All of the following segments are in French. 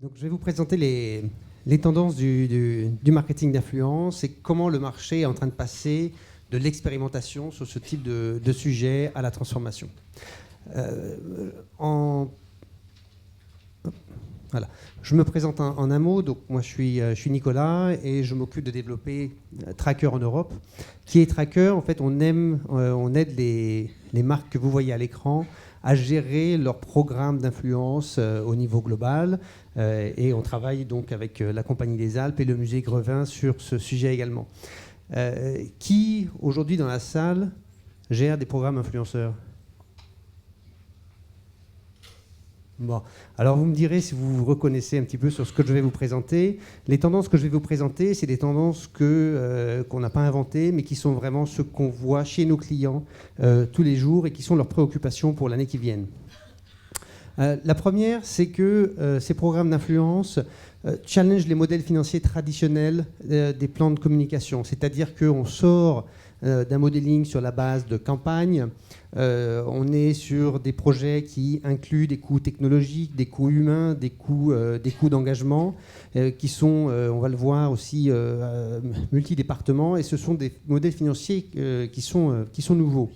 Donc, je vais vous présenter les tendances du marketing d'influence et comment le marché est en train de passer de l'expérimentation sur ce type de sujet à la transformation. Voilà. Je me présente en un mot. Donc, moi, je suis Nicolas et je m'occupe de développer Tracker en Europe. Qui est Tracker? En fait, on aide les marques que vous voyez à l'écran à gérer leur programme d'influence au niveau global. Et on travaille donc avec la Compagnie des Alpes et le musée Grevin sur ce sujet également. Qui, aujourd'hui, dans la salle, gère des programmes influenceurs? Bon, alors vous me direz si vous vous reconnaissez un petit peu sur ce que je vais vous présenter. Les tendances que je vais vous présenter, c'est des tendances qu'on n'a pas inventées, mais qui sont vraiment ce qu'on voit chez nos clients tous les jours et qui sont leurs préoccupations pour l'année qui vient. La première, c'est que ces programmes d'influence challengent les modèles financiers traditionnels des plans de communication. C'est-à-dire qu'on sort d'un modeling sur la base de campagne. On est sur des projets qui incluent des coûts technologiques, des coûts humains, des coûts d'engagement, qui sont, on va le voir aussi, multidépartements. Et ce sont des modèles financiers qui sont nouveaux.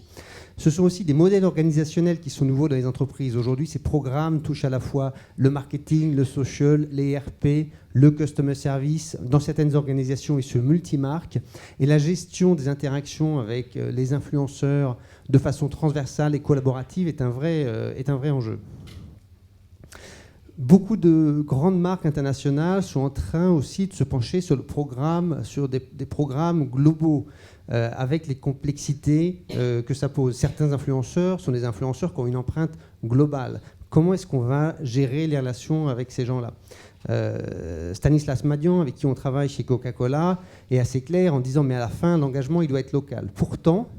Ce sont aussi des modèles organisationnels qui sont nouveaux dans les entreprises. Aujourd'hui, ces programmes touchent à la fois le marketing, le social, les ERP, le customer service. Dans certaines organisations, ils se multimarquent. Et la gestion des interactions avec les influenceurs de façon transversale et collaborative est un vrai enjeu. Beaucoup de grandes marques internationales sont en train aussi de se pencher sur des programmes globaux. Avec les complexités que ça pose. Certains influenceurs sont des influenceurs qui ont une empreinte globale. Comment est-ce qu'on va gérer les relations avec ces gens-là? Stanislas Madian, avec qui on travaille chez Coca-Cola, est assez clair en disant mais à la fin, l'engagement, il doit être local. Pourtant,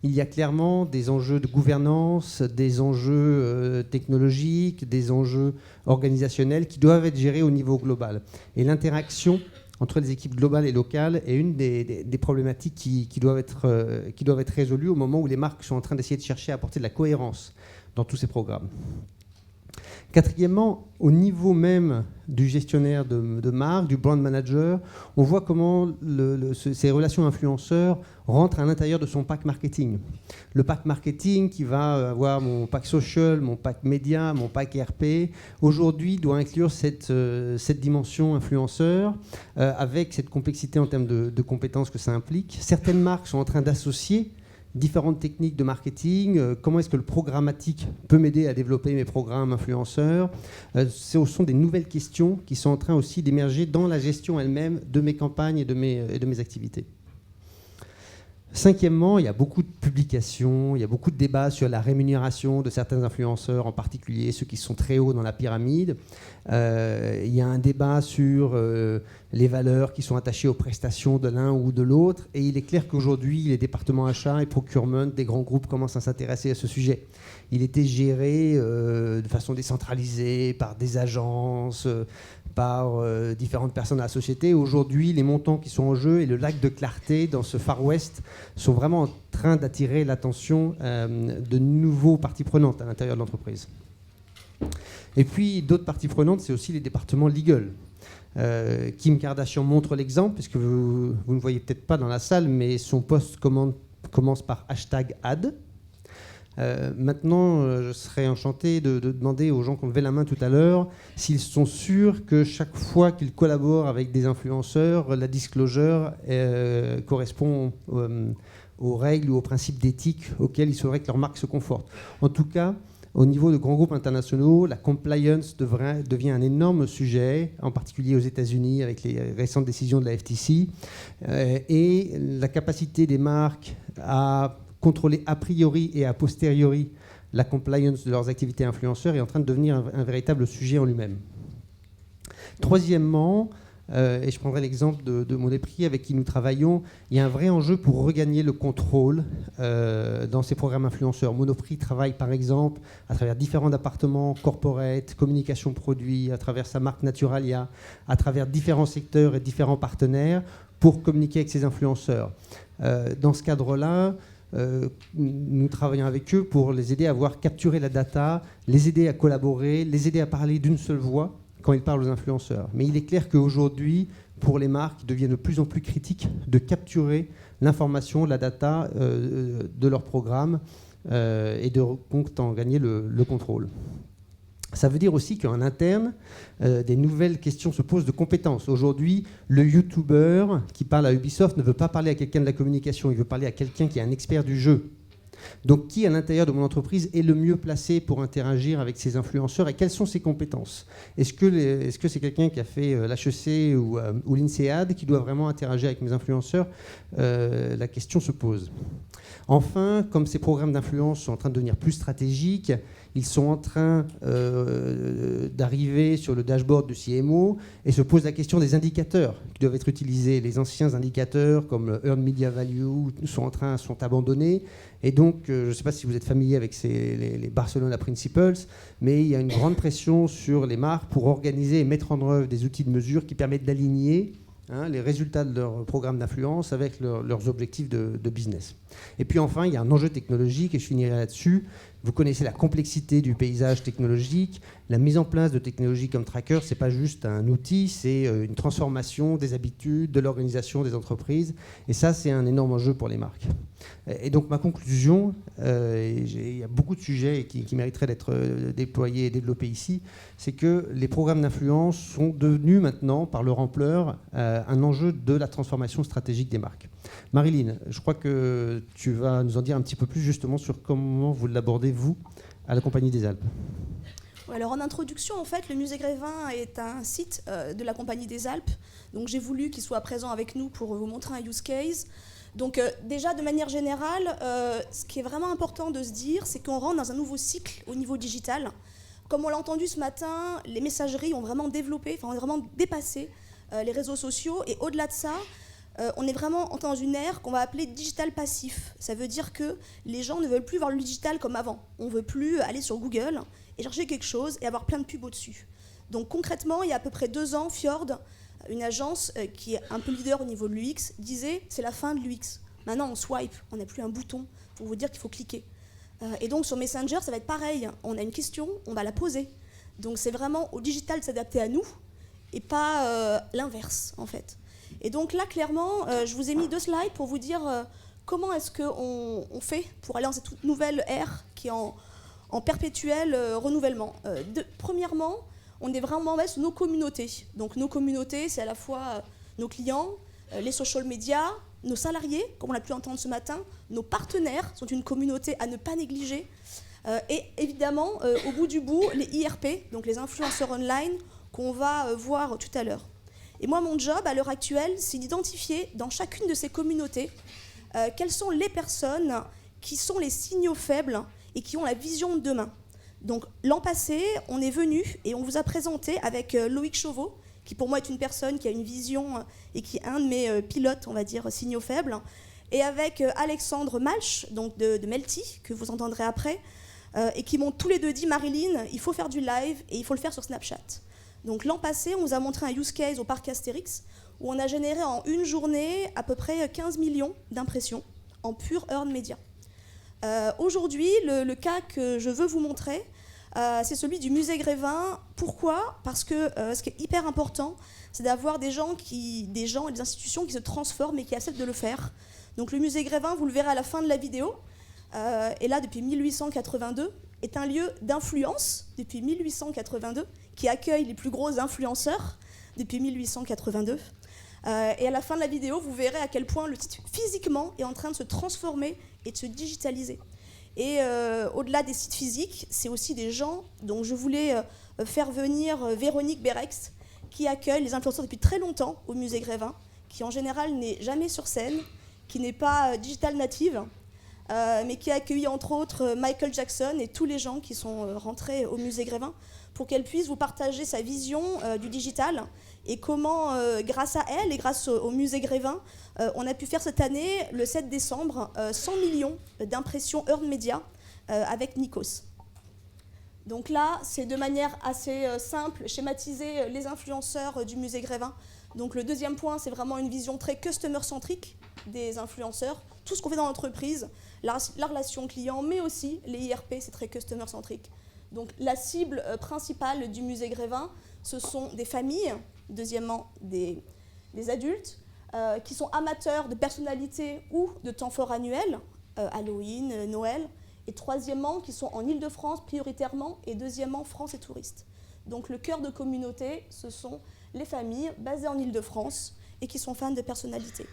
il y a clairement des enjeux de gouvernance, des enjeux technologiques, des enjeux organisationnels qui doivent être gérés au niveau global. Et l'interaction entre les équipes globales et locales est une des problématiques qui doivent être résolues au moment où les marques sont en train d'essayer de chercher à apporter de la cohérence dans tous ces programmes. Quatrièmement, au niveau même du gestionnaire de marque, du brand manager, on voit comment ces relations influenceurs rentrent à l'intérieur de son pack marketing. Le pack marketing qui va avoir mon pack social, mon pack média, mon pack ERP, aujourd'hui doit inclure cette dimension influenceur avec cette complexité en termes de compétences que ça implique. Certaines marques sont en train d'associer différentes techniques de marketing, comment est-ce que le programmatique peut m'aider à développer mes programmes influenceurs. Ce sont des nouvelles questions qui sont en train aussi d'émerger dans la gestion elle-même de mes campagnes et de mes activités. Cinquièmement, il y a beaucoup de publications, il y a beaucoup de débats sur la rémunération de certains influenceurs, en particulier ceux qui sont très hauts dans la pyramide. Il y a un débat sur les valeurs qui sont attachées aux prestations de l'un ou de l'autre. Et il est clair qu'aujourd'hui, les départements achats et procurement des grands groupes commencent à s'intéresser à ce sujet. Il était géré de façon décentralisée par des agences, par différentes personnes à la société. Aujourd'hui, les montants qui sont en jeu et le lac de clarté dans ce Far West sont vraiment en train d'attirer l'attention de nouveaux parties prenantes à l'intérieur de l'entreprise. Et puis, d'autres parties prenantes, c'est aussi les départements legal. Kim Kardashian montre l'exemple, puisque vous ne voyez peut-être pas dans la salle, mais son post commence par #ad. Maintenant, je serais enchanté de demander aux gens qui ont levé la main tout à l'heure s'ils sont sûrs que chaque fois qu'ils collaborent avec des influenceurs, la disclosure correspond aux règles ou aux principes d'éthique auxquels il faudrait que leur marque se conforte. En tout cas, au niveau de grands groupes internationaux, la compliance devient un énorme sujet, en particulier aux États-Unis avec les récentes décisions de la FTC, et la capacité des marques à contrôler a priori et a posteriori la compliance de leurs activités influenceurs est en train de devenir un véritable sujet en lui-même. Troisièmement, et je prendrai l'exemple de Monoprix avec qui nous travaillons, il y a un vrai enjeu pour regagner le contrôle dans ces programmes influenceurs. Monoprix travaille par exemple à travers différents départements, corporate, communication produit, à travers sa marque Naturalia, à travers différents secteurs et différents partenaires pour communiquer avec ses influenceurs. Dans ce cadre-là, nous travaillons avec eux pour les aider à voir capturer la data, les aider à collaborer, les aider à parler d'une seule voix quand ils parlent aux influenceurs. Mais il est clair qu'aujourd'hui, pour les marques, il devient de plus en plus critique de capturer l'information, la data de leur programme et de en gagner le contrôle. Ça veut dire aussi qu'en interne, des nouvelles questions se posent de compétences. Aujourd'hui, le YouTuber qui parle à Ubisoft ne veut pas parler à quelqu'un de la communication, il veut parler à quelqu'un qui est un expert du jeu. Donc qui, à l'intérieur de mon entreprise, est le mieux placé pour interagir avec ces influenceurs et quelles sont ses compétences? Est-ce que c'est quelqu'un qui a fait l'HEC ou l'INSEAD qui doit vraiment interagir avec mes influenceurs? La question se pose. Enfin, comme ces programmes d'influence sont en train de devenir plus stratégiques, ils sont en train d'arriver sur le dashboard du CMO et se pose la question des indicateurs qui doivent être utilisés. Les anciens indicateurs comme le Earned Media Value sont abandonnés. Et donc, je ne sais pas si vous êtes familier avec les Barcelona Principles, mais il y a une grande pression sur les marques pour organiser et mettre en œuvre des outils de mesure qui permettent d'aligner les résultats de leur programme d'influence avec leurs objectifs de business. Et puis enfin, il y a un enjeu technologique, et je finirai là-dessus. Vous connaissez la complexité du paysage technologique. La mise en place de technologies comme Tracker, ce n'est pas juste un outil, c'est une transformation des habitudes, de l'organisation des entreprises. Et ça, c'est un énorme enjeu pour les marques. Et donc ma conclusion, il y a beaucoup de sujets qui mériteraient d'être déployés et développés ici, c'est que les programmes d'influence sont devenus maintenant, par leur ampleur, un enjeu de la transformation stratégique des marques. Marilyn, je crois que tu vas nous en dire un petit peu plus justement sur comment vous l'abordez, vous, à la Compagnie des Alpes. Alors en introduction, en fait, le musée Grévin est un site de la Compagnie des Alpes. Donc j'ai voulu qu'il soit présent avec nous pour vous montrer un use case. Donc déjà, de manière générale, ce qui est vraiment important de se dire, c'est qu'on rentre dans un nouveau cycle au niveau digital. Comme on l'a entendu ce matin, les messageries ont vraiment développé, ont vraiment dépassé les réseaux sociaux. Et au-delà de ça, on est vraiment dans une ère qu'on va appeler digital passif. Ça veut dire que les gens ne veulent plus voir le digital comme avant. On ne veut plus aller sur Google et chercher quelque chose et avoir plein de pubs au-dessus. Donc concrètement, il y a à peu près 2 ans, Fjord, une agence qui est un peu leader au niveau de l'UX, disait c'est la fin de l'UX. Maintenant, on swipe, on n'a plus un bouton pour vous dire qu'il faut cliquer. Et donc sur Messenger, ça va être pareil. On a une question, on va la poser. Donc c'est vraiment au digital de s'adapter à nous et pas l'inverse, en fait. Et donc là, clairement, je vous ai mis 2 slides pour vous dire comment est-ce qu'on fait pour aller dans cette toute nouvelle ère qui est en perpétuel renouvellement. Premièrement, on est vraiment sur nos communautés. Donc nos communautés, c'est à la fois nos clients, les social media, nos salariés, comme on l'a pu entendre ce matin, nos partenaires sont une communauté à ne pas négliger. Et évidemment, au bout du bout, les IRP, donc les influenceurs online, qu'on va voir tout à l'heure. Et moi, mon job, à l'heure actuelle, c'est d'identifier dans chacune de ces communautés quelles sont les personnes qui sont les signaux faibles et qui ont la vision de demain. Donc, l'an passé, on est venu et on vous a présenté avec Loïc Chauveau, qui pour moi est une personne qui a une vision et qui est un de mes pilotes, on va dire, signaux faibles, et avec Alexandre Malch, donc de Melty, que vous entendrez après, et qui m'ont tous les deux dit, Marilyn, il faut faire du live et il faut le faire sur Snapchat. Donc l'an passé, on vous a montré un use case au parc Astérix où on a généré en une journée à peu près 15 millions d'impressions en pure earned media. Aujourd'hui, le cas que je veux vous montrer, c'est celui du musée Grévin. Pourquoi ? Parce que ce qui est hyper important, c'est d'avoir des gens et des institutions qui se transforment et qui acceptent de le faire. Donc le musée Grévin, vous le verrez à la fin de la vidéo, est là depuis 1882, est un lieu d'influence depuis 1882, qui accueille les plus gros influenceurs depuis 1882. Et à la fin de la vidéo, vous verrez à quel point le site physiquement est en train de se transformer et de se digitaliser. Et au-delà des sites physiques, c'est aussi des gens dont je voulais faire venir Véronique Berex, qui accueille les influenceurs depuis très longtemps au musée Grévin, qui en général n'est jamais sur scène, qui n'est pas digital native, mais qui a accueilli entre autres Michael Jackson et tous les gens qui sont rentrés au musée Grévin pour qu'elle puisse vous partager sa vision du digital et comment, grâce à elle et grâce au musée Grévin, on a pu faire cette année, le 7 décembre, 100 millions d'impressions earned media avec Nikos. Donc là, c'est de manière assez simple, schématiser les influenceurs du musée Grévin. Donc le deuxième point, c'est vraiment une vision très customer-centrique des influenceurs. Tout ce qu'on fait dans l'entreprise, la relation client, mais aussi les IRP, c'est très customer-centrique. Donc la cible principale du musée Grévin, ce sont des familles, deuxièmement des adultes, qui sont amateurs de personnalités ou de temps forts annuels, Halloween, Noël, et troisièmement, qui sont en Île-de-France prioritairement, et deuxièmement, France et touristes. Donc le cœur de communauté, ce sont les familles basées en Île-de-France et qui sont fans de personnalités.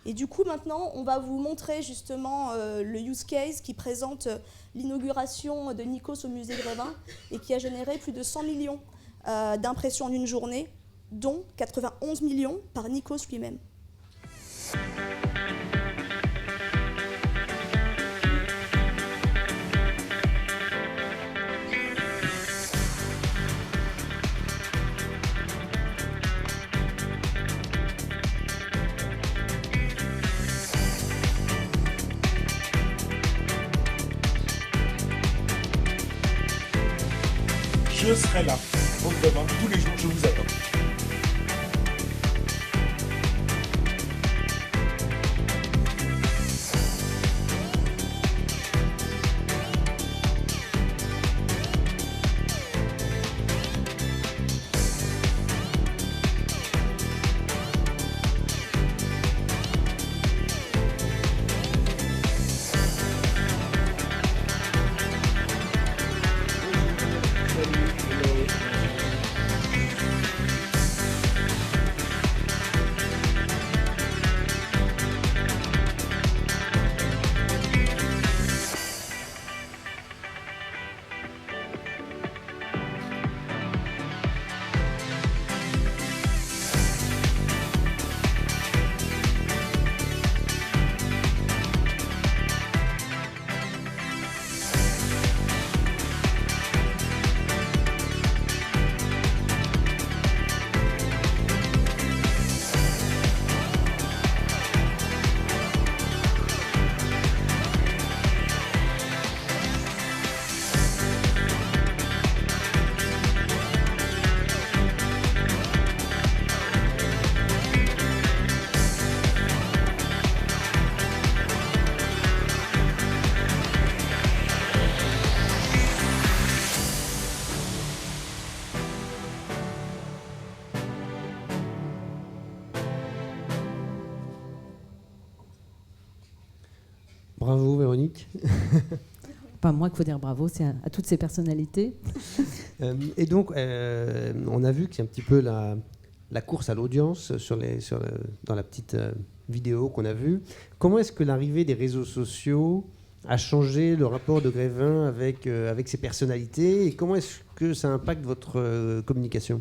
Et du coup, maintenant, on va vous montrer justement le use case qui présente l'inauguration de Nikos au musée Grévin et qui a généré plus de 100 millions d'impressions en une journée, dont 91 millions par Nikos lui-même. Je serai là, au Grévin, tous les jours, je vous attends. Bravo Véronique. Pas moi qu'il faut dire bravo, c'est à toutes ces personnalités. Et donc, on a vu qu'il y a un petit peu la course à l'audience dans la petite vidéo qu'on a vue. Comment est-ce que l'arrivée des réseaux sociaux a changé le rapport de Grévin avec ses personnalités et comment est-ce que ça impacte votre communication ?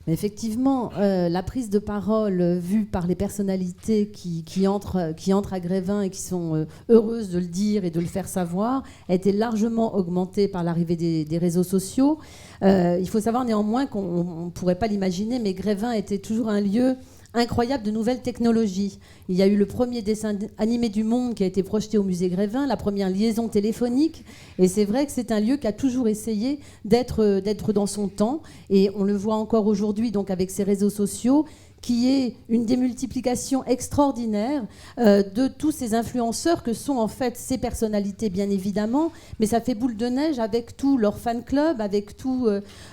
Mais effectivement, la prise de parole vue par les personnalités qui entrent à Grévin et qui sont heureuses de le dire et de le faire savoir a été largement augmentée par l'arrivée des réseaux sociaux. Il faut savoir néanmoins qu'on ne pourrait pas l'imaginer, mais Grévin était toujours un lieu incroyable de nouvelles technologies. Il y a eu le premier dessin animé du monde qui a été projeté au musée Grévin, la première liaison téléphonique, et c'est vrai que c'est un lieu qui a toujours essayé d'être dans son temps, et on le voit encore aujourd'hui donc avec ses réseaux sociaux, qui est une démultiplication extraordinaire de tous ces influenceurs que sont en fait ces personnalités bien évidemment, mais ça fait boule de neige avec tous leurs fan clubs, avec tous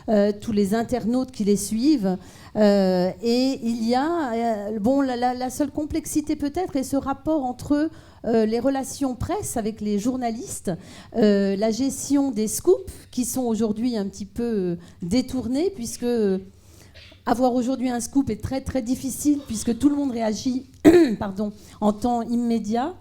les internautes qui les suivent. Et il y a la seule complexité peut-être est ce rapport entre les relations presse avec les journalistes, la gestion des scoops qui sont aujourd'hui un petit peu détournés puisque avoir aujourd'hui un scoop est très très difficile puisque tout le monde réagit en temps immédiat.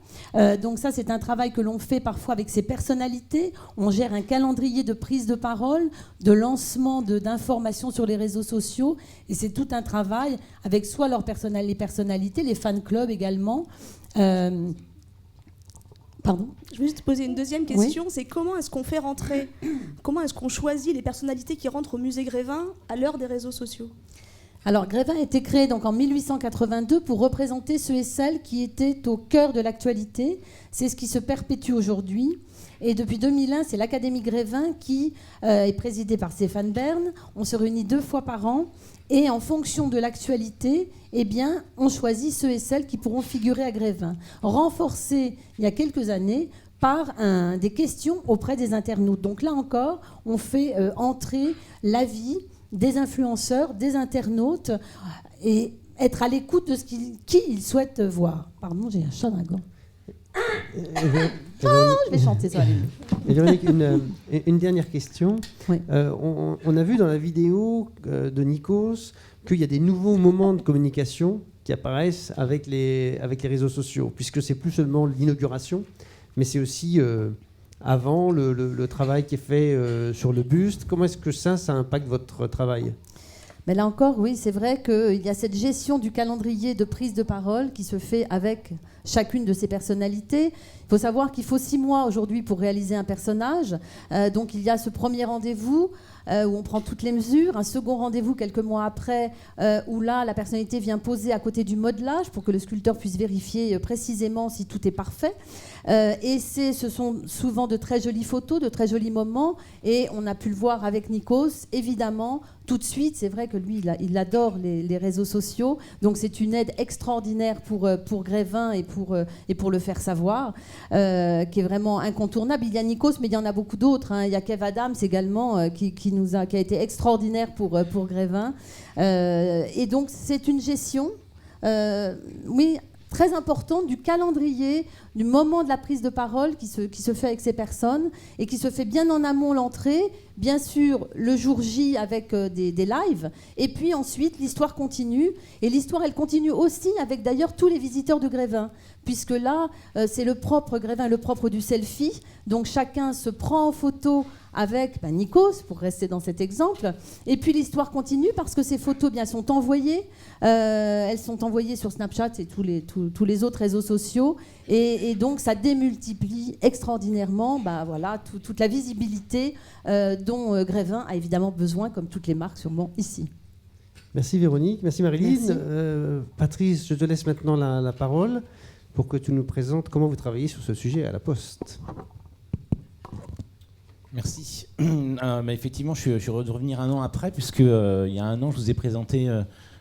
Donc ça, c'est un travail que l'on fait parfois avec ces personnalités. On gère un calendrier de prise de parole, de lancement d'informations sur les réseaux sociaux. Et c'est tout un travail avec soit les personnalités, les fan clubs également. Pardon ? Je vais juste poser une deuxième question, Oui. c'est comment est-ce qu'on choisit les personnalités qui rentrent au musée Grévin à l'heure des réseaux sociaux ? Alors, Grévin a été créé donc en 1882 pour représenter ceux et celles qui étaient au cœur de l'actualité. C'est ce qui se perpétue aujourd'hui. Et depuis 2001, c'est l'Académie Grévin qui est présidée par Stéphane Bern. On se réunit 2 fois par an. Et en fonction de l'actualité, eh bien, on choisit ceux et celles qui pourront figurer à Grévin. Renforcé il y a quelques années par des questions auprès des internautes. Donc là encore, on fait entrer l'avis des influenceurs, des internautes, et être à l'écoute de qui ils souhaitent voir. Pardon, j'ai un chat dans la gorge. Je vais chanter, ça va aller mieux. Et Véronique, une dernière question. Oui. On a vu dans la vidéo de Nikos qu'il y a des nouveaux moments de communication qui apparaissent avec les réseaux sociaux, puisque c'est plus seulement l'inauguration, mais c'est aussi avant le travail qui est fait sur le buste. Comment est-ce que ça impacte votre travail ? Mais là encore, oui, c'est vrai qu'il y a cette gestion du calendrier de prise de parole qui se fait avec chacune de ces personnalités. Il faut savoir qu'il faut 6 mois aujourd'hui pour réaliser un personnage. Donc il y a ce premier rendez-vous où on prend toutes les mesures, un second rendez-vous quelques mois après où là la personnalité vient poser à côté du modelage pour que le sculpteur puisse vérifier précisément si tout est parfait. Et ce sont souvent de très jolies photos, de très jolis moments, et on a pu le voir avec Nikos, évidemment, tout de suite. C'est vrai que lui, il adore les réseaux sociaux, donc c'est une aide extraordinaire pour Grévin et pour le faire savoir, qui est vraiment incontournable. Il y a Nikos, mais il y en a beaucoup d'autres, hein. Il y a Kev Adams également, qui a été extraordinaire pour Grévin. Et donc c'est une gestion, oui, très importante du calendrier, du moment de la prise de parole qui se fait avec ces personnes et qui se fait bien en amont l'entrée, bien sûr le jour J avec des lives, et puis ensuite l'histoire continue, et l'histoire elle continue aussi avec d'ailleurs tous les visiteurs de Grévin, puisque là c'est le propre Grévin, le propre du selfie, donc chacun se prend en photo avec Nikos, pour rester dans cet exemple, et puis l'histoire continue parce que ces photos bien sont envoyées, elles sont envoyées sur Snapchat et tous les autres réseaux sociaux, et donc ça démultiplie extraordinairement toute la visibilité dont Grévin a évidemment besoin, comme toutes les marques sûrement ici. Merci Véronique, merci Maryline. Merci. Patrice, je te laisse maintenant la parole pour que tu nous présentes comment vous travaillez sur ce sujet à la Poste. Merci. Effectivement, je suis heureux de revenir un an après, puisque il y a un an, je vous ai présenté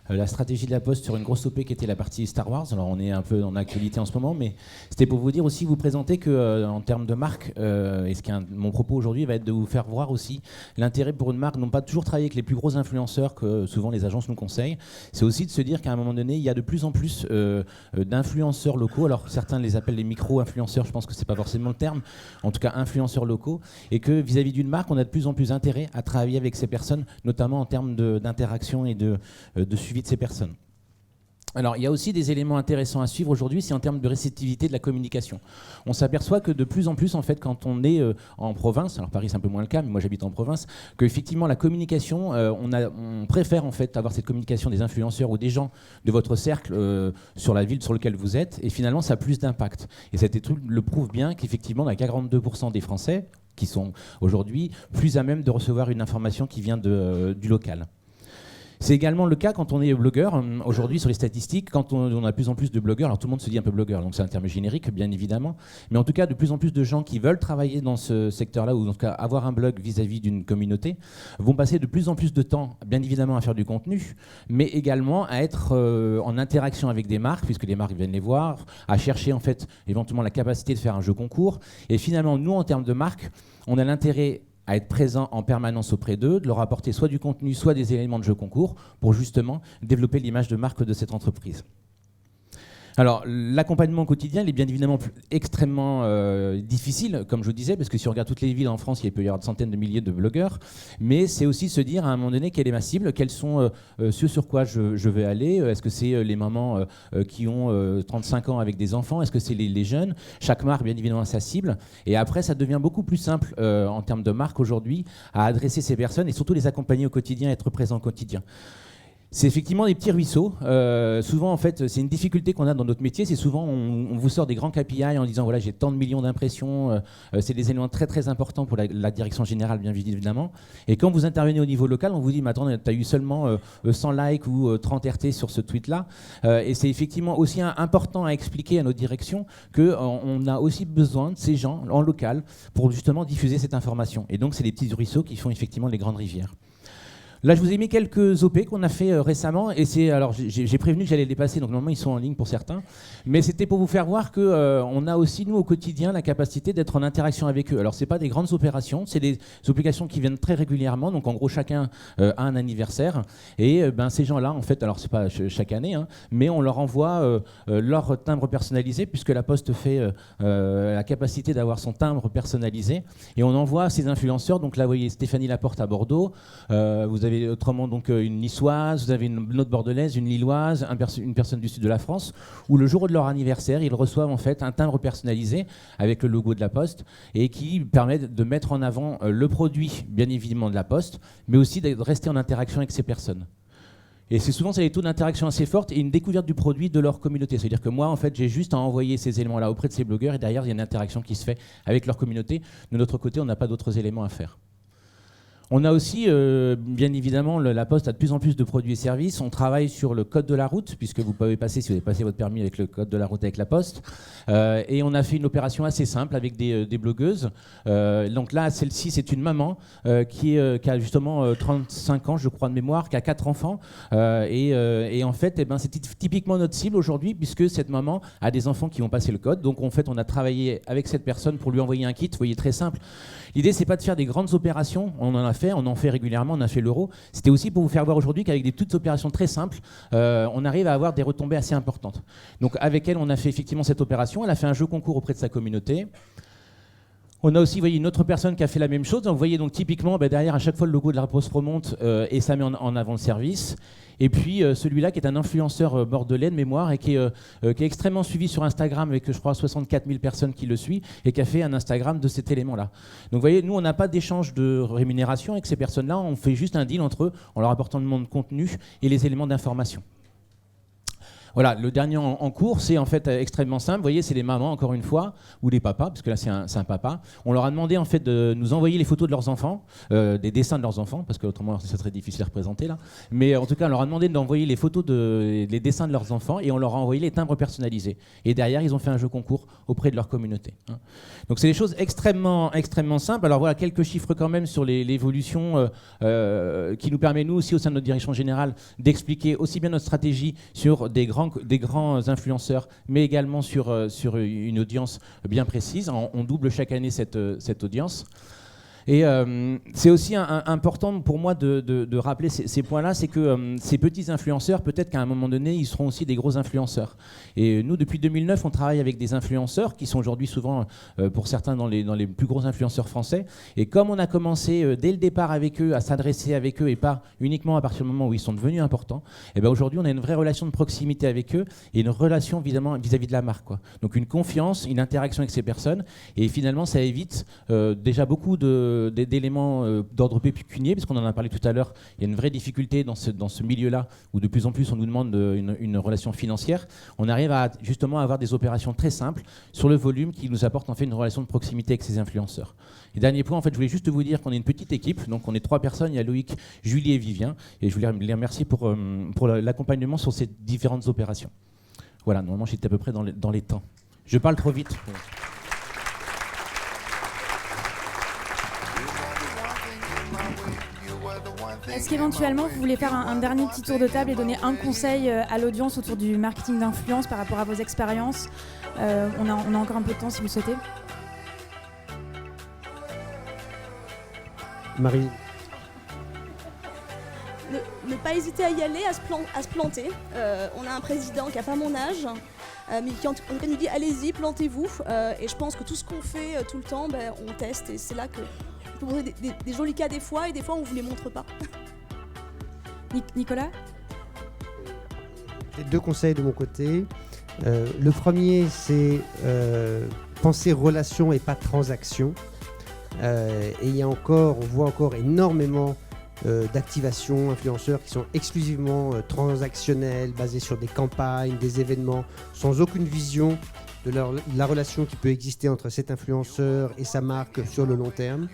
la stratégie de la Poste sur une grosse OP qui était la partie Star Wars. Alors on est un peu en actualité en ce moment, mais c'était pour vous dire aussi, vous présenter que en termes de marque, mon propos aujourd'hui va être de vous faire voir aussi l'intérêt pour une marque, non pas toujours travailler avec les plus gros influenceurs que souvent les agences nous conseillent, c'est aussi de se dire qu'à un moment donné, il y a de plus en plus d'influenceurs locaux. Alors certains les appellent les micro-influenceurs, je pense que c'est pas forcément le terme, en tout cas influenceurs locaux, et que vis-à-vis d'une marque, on a de plus en plus intérêt à travailler avec ces personnes, notamment en termes d'interaction et de suivi de ces personnes. Alors, il y a aussi des éléments intéressants à suivre aujourd'hui, c'est en termes de réceptivité de la communication. On s'aperçoit que de plus en plus, en fait, quand on est en province, alors Paris c'est un peu moins le cas, mais moi j'habite en province, qu'effectivement la communication, on préfère en fait avoir cette communication des influenceurs ou des gens de votre cercle sur la ville sur laquelle vous êtes, et finalement ça a plus d'impact. Et cette étude le prouve bien qu'effectivement, 42% des Français qui sont aujourd'hui plus à même de recevoir une information qui vient du local. C'est également le cas quand on est blogueur. Aujourd'hui, sur les statistiques, quand on a de plus en plus de blogueurs, alors tout le monde se dit un peu blogueur, donc c'est un terme générique, bien évidemment, mais en tout cas, de plus en plus de gens qui veulent travailler dans ce secteur-là, ou en tout cas avoir un blog vis-à-vis d'une communauté, vont passer de plus en plus de temps, bien évidemment, à faire du contenu, mais également à être en interaction avec des marques, puisque les marques viennent les voir, à chercher en fait éventuellement la capacité de faire un jeu concours. Et finalement, nous, en termes de marques, on a l'intérêt à être présent en permanence auprès d'eux, de leur apporter soit du contenu, soit des éléments de jeu concours, pour justement développer l'image de marque de cette entreprise. Alors, l'accompagnement au quotidien, il est bien évidemment extrêmement difficile, comme je vous disais, parce que si on regarde toutes les villes en France, il peut y avoir des centaines de milliers de blogueurs, mais c'est aussi se dire à un moment donné quelle est ma cible, quels sont ceux sur quoi je vais aller, est-ce que c'est les mamans qui ont 35 ans avec des enfants, est-ce que c'est les jeunes, chaque marque bien évidemment a sa cible, et après ça devient beaucoup plus simple en termes de marque aujourd'hui à adresser ces personnes et surtout les accompagner au quotidien, être présent au quotidien. C'est effectivement des petits ruisseaux. Souvent, en fait, c'est une difficulté qu'on a dans notre métier. C'est souvent, on vous sort des grands KPI en disant voilà, j'ai tant de millions d'impressions. C'est des éléments très très importants pour la direction générale, bien évidemment. Et quand vous intervenez au niveau local, on vous dit mais attends, tu as eu seulement 100 likes ou 30 RT sur ce tweet-là. Et c'est effectivement aussi important à expliquer à notre direction qu'on a aussi besoin de ces gens en local pour justement diffuser cette information. Et donc, c'est les petits ruisseaux qui font effectivement les grandes rivières. Là, je vous ai mis quelques OP qu'on a fait récemment, et alors j'ai prévenu que j'allais les passer, donc normalement ils sont en ligne pour certains, mais c'était pour vous faire voir que on a aussi nous au quotidien la capacité d'être en interaction avec eux. Alors c'est pas des grandes opérations, c'est des opérations qui viennent très régulièrement, donc en gros chacun a un anniversaire, et ces gens-là, en fait, alors c'est pas chaque année, hein, mais on leur envoie leur timbre personnalisé, puisque la Poste fait la capacité d'avoir son timbre personnalisé, et on envoie ces influenceurs. Donc là, vous voyez Stéphanie Laporte à Bordeaux, vous avez autrement donc une niçoise, vous avez une autre bordelaise, une lilloise, une personne du sud de la France, où le jour de leur anniversaire, ils reçoivent en fait un timbre personnalisé avec le logo de la Poste et qui permet de mettre en avant le produit, bien évidemment, de la Poste, mais aussi de rester en interaction avec ces personnes. Et c'est souvent des taux d'interaction assez fortes et une découverte du produit de leur communauté. C'est-à-dire que moi, en fait, j'ai juste à envoyer ces éléments-là auprès de ces blogueurs et derrière, il y a une interaction qui se fait avec leur communauté. De notre côté, on n'a pas d'autres éléments à faire. On a aussi, bien évidemment, la Poste a de plus en plus de produits et services. On travaille sur le code de la route, puisque vous pouvez passer, si vous avez passé votre permis avec le code de la route avec la Poste. Et on a fait une opération assez simple avec des blogueuses. Donc là, celle-ci, c'est une maman qui a justement 35 ans, je crois, de mémoire, qui a 4 enfants. Et en fait, c'est typiquement notre cible aujourd'hui, puisque cette maman a des enfants qui vont passer le code. Donc en fait, on a travaillé avec cette personne pour lui envoyer un kit. Vous voyez, très simple. L'idée, c'est pas de faire des grandes opérations. On en fait régulièrement, on a fait l'euro. C'était aussi pour vous faire voir aujourd'hui qu'avec des petites opérations très simples, on arrive à avoir des retombées assez importantes. Donc avec elle, on a fait effectivement cette opération. Elle a fait un jeu concours auprès de sa communauté. On a aussi, vous voyez, une autre personne qui a fait la même chose. Donc, vous voyez donc typiquement derrière à chaque fois le logo de la Poste remonte et ça met en avant le service. Et puis celui-là qui est un influenceur bordelais de mémoire et qui est extrêmement suivi sur Instagram avec, je crois, 64 000 personnes qui le suivent et qui a fait un Instagram de cet élément-là. Donc vous voyez, nous on n'a pas d'échange de rémunération avec ces personnes-là, on fait juste un deal entre eux en leur apportant le monde contenu et les éléments d'information. Voilà, le dernier en cours, c'est en fait extrêmement simple. Vous voyez, c'est les mamans, encore une fois, ou les papas, parce que là, c'est un papa. On leur a demandé en fait de nous envoyer les photos de leurs enfants, des dessins de leurs enfants, parce qu'autrement, ça serait difficile à représenter là. Mais en tout cas, on leur a demandé d'envoyer les photos, les dessins de leurs enfants, et on leur a envoyé les timbres personnalisés. Et derrière, ils ont fait un jeu concours auprès de leur communauté. Donc, c'est des choses extrêmement, extrêments simples. Alors voilà, quelques chiffres quand même sur l'évolution qui nous permet, nous aussi, au sein de notre direction générale, d'expliquer aussi bien notre stratégie sur des grands influenceurs, mais également sur une audience bien précise. On double chaque année cette audience. Et c'est aussi important pour moi de rappeler ces points-là, c'est que ces petits influenceurs, peut-être qu'à un moment donné, ils seront aussi des gros influenceurs. Et nous, depuis 2009, on travaille avec des influenceurs qui sont aujourd'hui souvent, pour certains, dans les plus gros influenceurs français. Et comme on a commencé dès le départ avec eux, à s'adresser avec eux, et pas uniquement à partir du moment où ils sont devenus importants, et ben aujourd'hui, on a une vraie relation de proximité avec eux et une relation, évidemment, vis-à-vis de la marque, quoi. Donc une confiance, une interaction avec ces personnes. Et finalement, ça évite déjà beaucoup d'éléments d'ordre pécunier, parce qu'on en a parlé tout à l'heure, il y a une vraie difficulté dans ce milieu-là, où de plus en plus on nous demande une relation financière. On arrive à justement avoir des opérations très simples sur le volume qui nous apporte en fait une relation de proximité avec ces influenceurs. Et dernier point, en fait, je voulais juste vous dire qu'on est une petite équipe, donc on est 3 personnes, il y a Loïc, Julie et Vivien, et je voulais les remercier pour l'accompagnement sur ces différentes opérations. Voilà, normalement j'étais à peu près dans les temps. Je parle trop vite. Est-ce qu'éventuellement vous voulez faire un dernier petit tour de table et donner un conseil à l'audience autour du marketing d'influence par rapport à vos expériences? On a encore un peu de temps si vous le souhaitez. Marie. Ne pas hésiter à y aller, à se planter. On a un président qui n'a pas mon âge, mais qui en tout cas nous dit allez-y, plantez-vous. Et je pense que tout ce qu'on fait tout le temps, on teste, et c'est là que on peut montrer des jolis cas des fois, et des fois on ne vous les montre pas. Nicolas? 2 conseils de mon côté. Le premier, c'est penser relation et pas transaction. Et on voit encore énormément d'activations influenceurs qui sont exclusivement transactionnels, basés sur des campagnes, des événements, sans aucune vision de la relation qui peut exister entre cet influenceur et sa marque sur le long terme.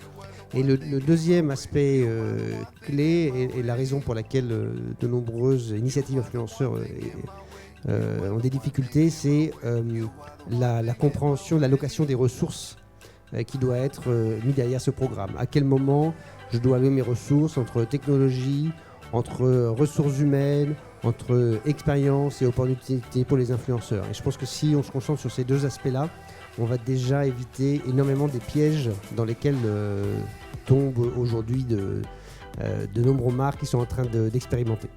Et le deuxième aspect clé, et la raison pour laquelle de nombreuses initiatives influenceurs ont des difficultés, c'est la compréhension, l'allocation des ressources qui doit être mise derrière ce programme. À quel moment je dois allouer mes ressources entre technologie, entre ressources humaines, entre expérience et opportunités pour les influenceurs. Et je pense que si on se concentre sur ces deux aspects-là, on va déjà éviter énormément des pièges dans lesquels tombent aujourd'hui de nombreuses marques qui sont en train d'expérimenter.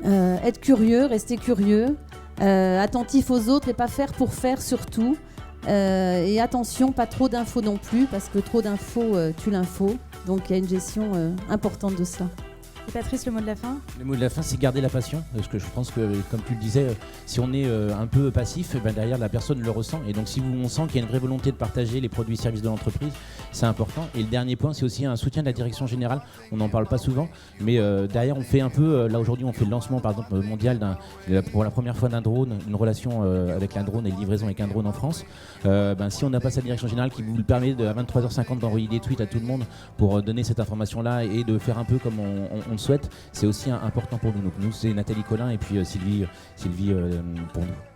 Être curieux, rester curieux, attentif aux autres et pas faire pour faire surtout. Et attention, pas trop d'infos non plus, parce que trop d'infos tue l'info. Donc il y a une gestion importante de ça. Et Patrice, le mot de la fin? Le mot de la fin, c'est garder la passion. Parce que je pense que, comme tu le disais, si on est un peu passif, derrière la personne le ressent. Et donc, si on sent qu'il y a une vraie volonté de partager les produits et services de l'entreprise, c'est important. Et le dernier point, c'est aussi un soutien de la direction générale. On n'en parle pas souvent, mais derrière, on fait un peu. Là, aujourd'hui, on fait le lancement, par exemple, mondial pour la première fois d'un drone, une relation avec un drone et une livraison avec un drone en France. Si on n'a pas sa direction générale qui vous le permet à 23h50 d'envoyer des tweets à tout le monde pour donner cette information-là et de faire un peu comme on le souhaite, c'est aussi important pour nous. Donc nous, c'est Nathalie Collin et puis Sylvie pour nous.